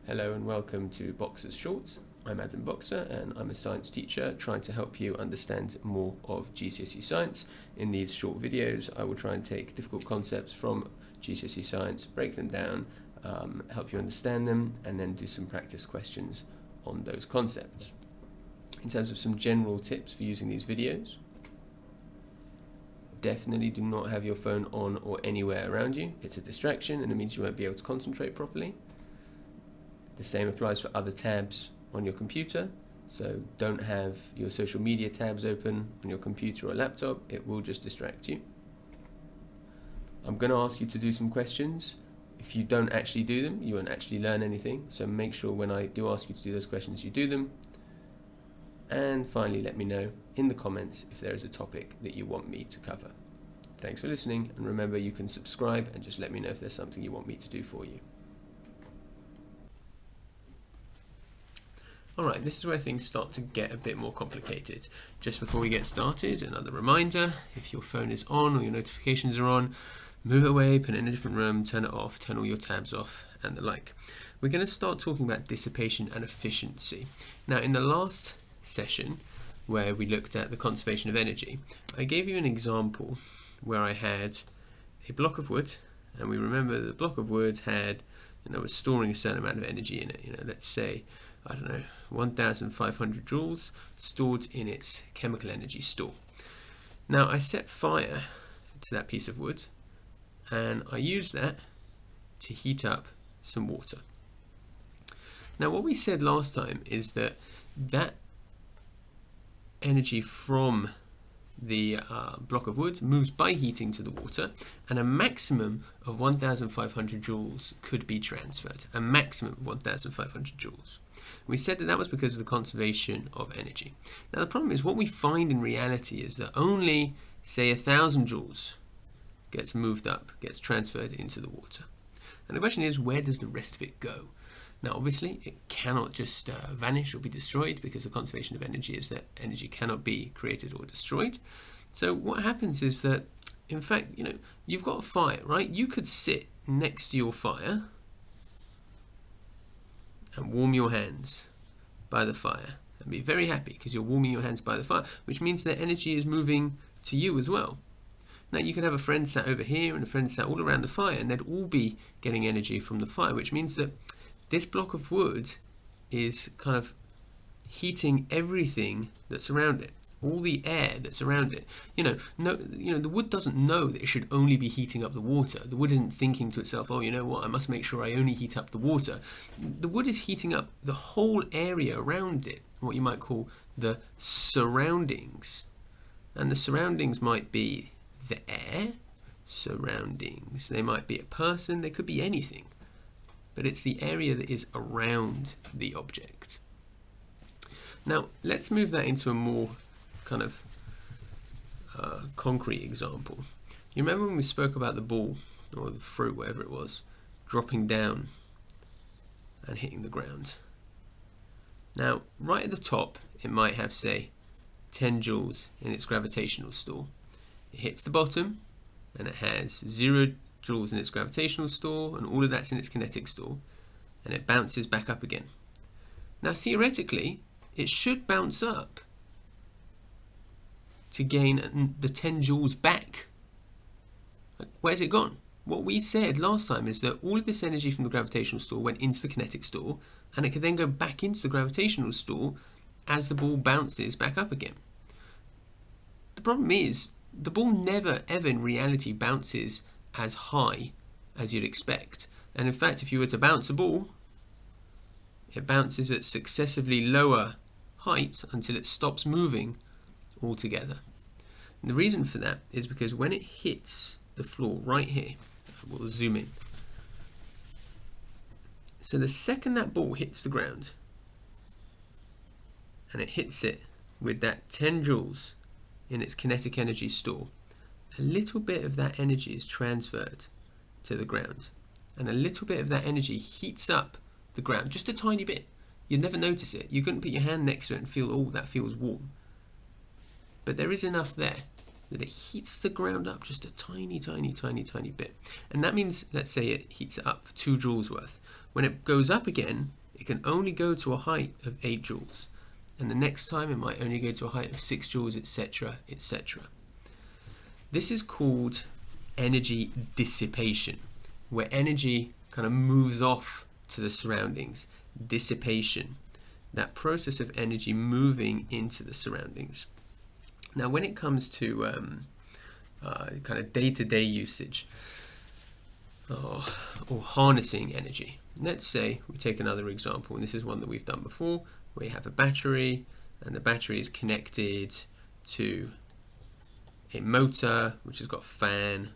Hello and welcome to Boxer's Shorts. I'm Adam Boxer and I'm a science teacher trying to help you understand more of GCSE science. In these short videos I will try and take difficult concepts from GCSE science, break them down, help you understand them, and then do some practice questions on those concepts. In terms of some general tips for using these videos, definitely do not have your phone on or anywhere around you. It's a distraction and it means you won't be able to concentrate properly. The same applies for other tabs on your computer, so don't have your social media tabs open on your computer or laptop, it will just distract you. I'm going to ask you to do some questions. If you don't actually do them, you won't actually learn anything, so make sure when I do ask you to do those questions, you do them. And finally, let me know in the comments if there is a topic that you want me to cover. Thanks for listening, and remember you can subscribe and just let me know if there's something you want me to do for you. Alright, this is where things start to get a bit more complicated. Just before we get started, another reminder, if your phone is on or your notifications are on, move it away, put it in a different room, turn it off, turn all your tabs off, and the like. We're going to start talking about dissipation and efficiency. Now, in the last session, where we looked at the conservation of energy, I gave you an example where I had a block of wood, and we remember the block of wood had, was storing a certain amount of energy in it. Let's say, 1,500 joules stored in its chemical energy store. Now I set fire to that piece of wood and I used that to heat up some water. Now what we said last time is that energy from the block of wood moves by heating to the water, and a maximum of 1,500 joules could be transferred. A maximum of 1,500 joules. We said that was because of the conservation of energy. Now the problem is what we find in reality is that only, say, 1,000 joules gets moved up, gets transferred into the water. And the question is, where does the rest of it go? Now obviously it cannot just vanish or be destroyed, because the conservation of energy is that energy cannot be created or destroyed. So what happens is that, in fact, you've got a fire, right? You could sit next to your fire and warm your hands by the fire and be very happy because you're warming your hands by the fire, which means that energy is moving to you as well. Now you could have a friend sat over here and a friend sat all around the fire, and they'd all be getting energy from the fire, which means that this block of wood is kind of heating everything that's around it, all the air that's around it. The wood doesn't know that it should only be heating up the water. The wood isn't thinking to itself, oh, you know what, I must make sure I only heat up the water. The wood is heating up the whole area around it, what you might call the surroundings. And the surroundings might be the air surroundings. They might be a person, they could be anything. But it's the area that is around the object. Now, let's move that into a more kind of concrete example. You remember when we spoke about the ball, or the fruit, whatever it was, dropping down and hitting the ground? Now, right at the top, it might have, say, 10 joules in its gravitational store. It hits the bottom, and it has 0 joules in its gravitational store, and all of that's in its kinetic store, and it bounces back up again. Now theoretically it should bounce up to gain the 10 joules back. Where's it gone? What we said last time is that all of this energy from the gravitational store went into the kinetic store, and it could then go back into the gravitational store as the ball bounces back up again. The problem is the ball never ever in reality bounces as high as you'd expect, and in fact if you were to bounce a ball, it bounces at successively lower heights until it stops moving altogether. And the reason for that is because when it hits the floor right here, we'll zoom in, so the second that ball hits the ground and it hits it with that 10 joules in its kinetic energy store, a little bit of that energy is transferred to the ground, and a little bit of that energy heats up the ground, just a tiny bit. You'd never notice it. You couldn't put your hand next to it and feel, oh, that feels warm. But there is enough there that it heats the ground up just a tiny bit. And that means, let's say it heats it up for 2 joules worth. When it goes up again, it can only go to a height of 8 joules. And the next time it might only go to a height of 6 joules, etc., etc. This is called energy dissipation, where energy kind of moves off to the surroundings. Dissipation, that process of energy moving into the surroundings. Now, when it comes to kind of day-to-day usage or harnessing energy, let's say we take another example, and this is one that we've done before, where you have a battery, and the battery is connected to a motor which has got a fan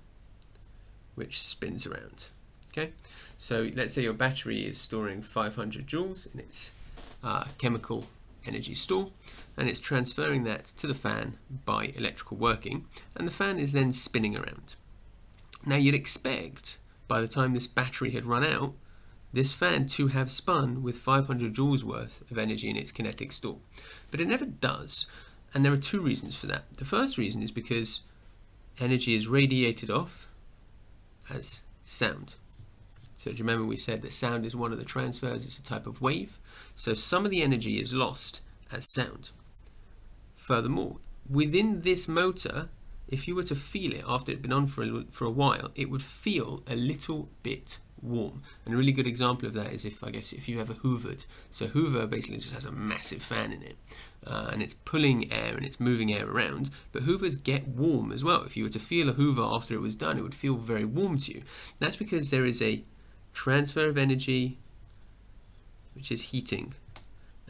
which spins around. Okay, so let's say your battery is storing 500 joules in its chemical energy store, and it's transferring that to the fan by electrical working, and the fan is then spinning around. Now, you'd expect by the time this battery had run out, this fan to have spun with 500 joules worth of energy in its kinetic store, but it never does, and there are two reasons for that. The first reason is because energy is radiated off as sound. So do you remember we said that sound is one of the transfers, it's a type of wave, so some of the energy is lost as sound. Furthermore, within this motor, if you were to feel it after it had been on for a while, it would feel a little bit warm. And a really good example of that is if you ever hoovered. So hoover basically just has a massive fan in it, and it's pulling air and it's moving air around, but hoovers get warm as well. If you were to feel a hoover after it was done, it would feel very warm to you. That's because there is a transfer of energy which is heating,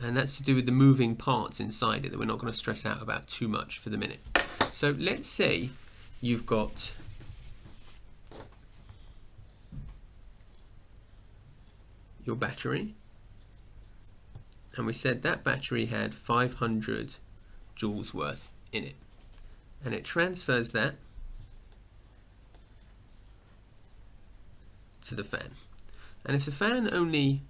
and that's to do with the moving parts inside it that we're not going to stress out about too much for the minute. So let's say you've got your battery, and we said that battery had 500 joules worth in it, and it transfers that to the fan. And if the fan only,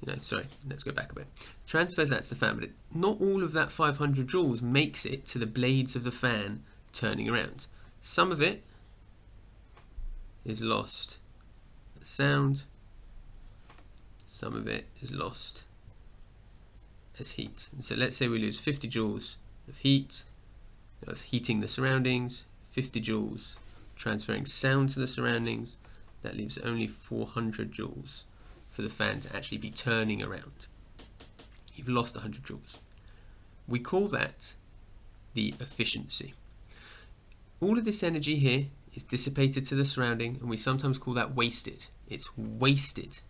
let's go back a bit, transfers that to the fan, but not all of that 500 joules makes it to the blades of the fan turning around. Some of it is lost as sound, some of it is lost as heat. And so let's say we lose 50 joules of heat, of heating the surroundings, 50 joules transferring sound to the surroundings. That leaves only 400 joules for the fan to actually be turning around. You've lost 100 joules. We call that the efficiency. All of this energy here is dissipated to the surrounding, and we sometimes call that wasted. It's wasted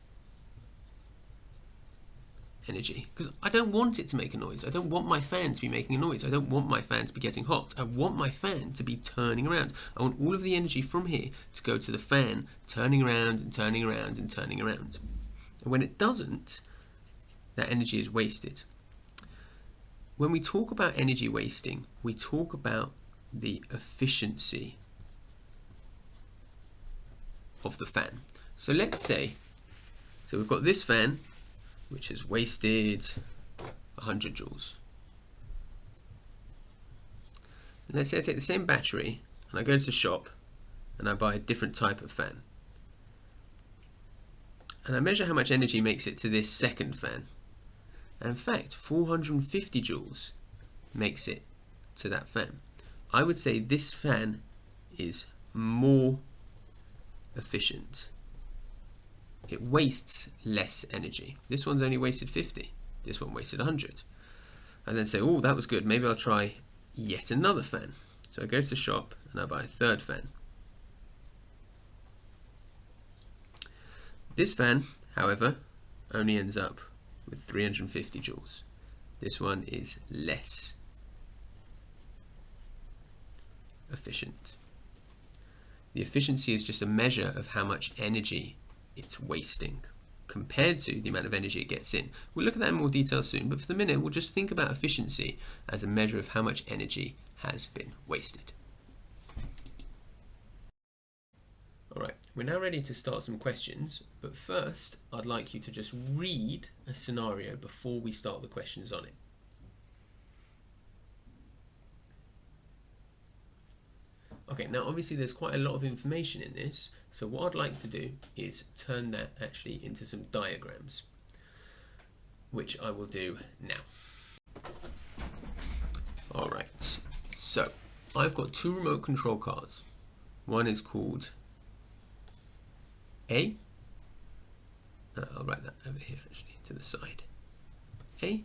energy, because I don't want it to make a noise. I don't want my fan to be making a noise. I don't want my fan to be getting hot. I want my fan to be turning around. I want all of the energy from here to go to the fan, turning around and turning around and turning around. And when it doesn't, that energy is wasted. When we talk about energy wasting, we talk about the efficiency of the fan. So let's say, we've got this fan which has wasted 100 joules. And let's say I take the same battery and I go to the shop and I buy a different type of fan. And I measure how much energy makes it to this second fan. And in fact, 450 joules makes it to that fan. I would say this fan is more efficient. It wastes less energy. This one's only wasted 50. This one wasted 100. And then say, oh, that was good. Maybe I'll try yet another fan. So I go to the shop and I buy a third fan. This fan, however, only ends up with 350 joules. This one is less efficient. The efficiency is just a measure of how much energy it's wasting compared to the amount of energy it gets in. We'll look at that in more detail soon, but for the minute we'll just think about efficiency as a measure of how much energy has been wasted. Alright, we're now ready to start some questions, but first I'd like you to just read a scenario before we start the questions on it. Okay, now obviously there's quite a lot of information in this, so what I'd like to do is turn that actually into some diagrams, which I will do now. Alright, so I've got two remote control cars. One is called A. I'll write that over here actually to the side. A,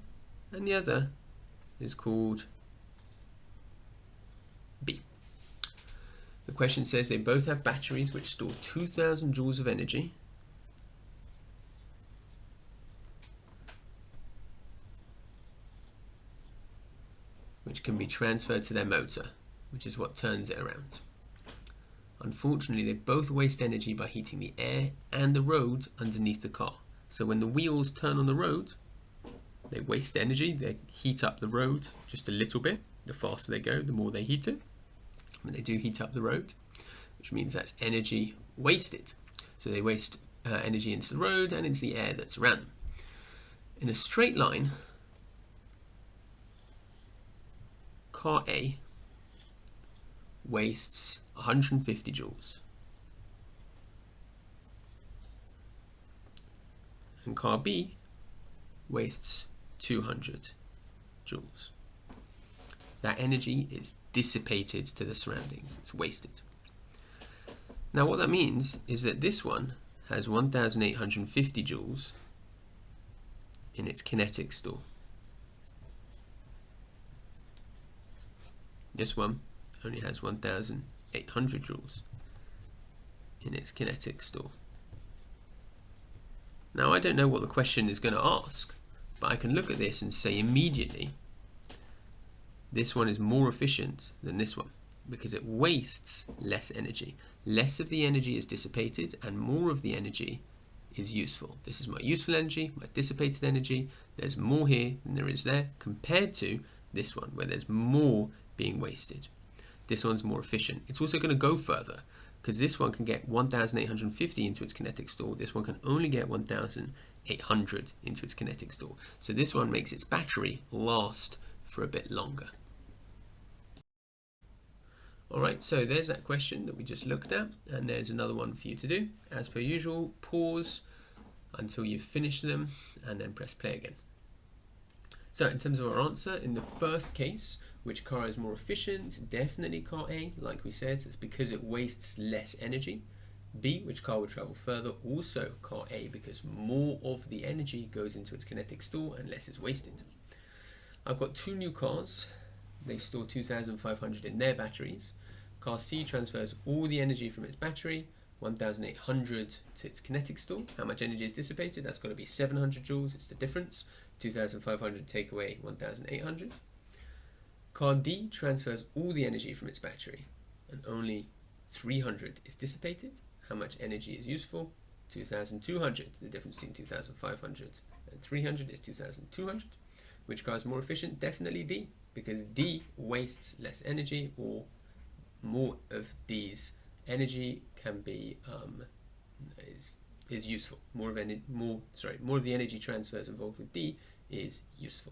and the other is called B. The question says they both have batteries which store 2,000 joules of energy which can be transferred to their motor, which is what turns it around. Unfortunately, they both waste energy by heating the air and the road underneath the car. So when the wheels turn on the road, they waste energy, they heat up the road just a little bit. The faster they go, the more they heat it. But they do heat up the road, which means that's energy wasted. So they waste energy into the road and into the air that's around them. In a straight line, car A wastes 150 joules. And car B wastes 200 joules. That energy is dissipated to the surroundings. It's wasted. Now what that means is that this one has 1,850 joules in its kinetic store. This one only has 1,800 joules in its kinetic store. Now I don't know what the question is going to ask, but I can look at this and say immediately this one is more efficient than this one because it wastes less energy. Less of the energy is dissipated and more of the energy is useful. This is my useful energy, my dissipated energy. There's more here than there is there compared to this one where there's more being wasted. This one's more efficient. It's also going to go further because this one can get 1,850 into its kinetic store. This one can only get 1,800 into its kinetic store. So this one makes its battery last for a bit longer. Alright, so there's that question that we just looked at, and there's another one for you to do. As per usual, pause until you've finished them and then press play again. So in terms of our answer, in the first case, which car is more efficient? Definitely car A, like we said, it's because it wastes less energy. B, which car will travel further? Also car A, because more of the energy goes into its kinetic store and less is wasted. I've got two new cars. They store 2,500 in their batteries. Car C transfers all the energy from its battery, 1,800 to its kinetic store. How much energy is dissipated? That's got to be 700 joules. It's the difference. 2,500 take away 1,800. Car D transfers all the energy from its battery and only 300 is dissipated. How much energy is useful? 2,200. The difference between 2,500 and 300 is 2,200. Which car is more efficient? Definitely D, because D wastes less energy, or more of D's energy can be is useful. More of the energy transfers involved with D is useful.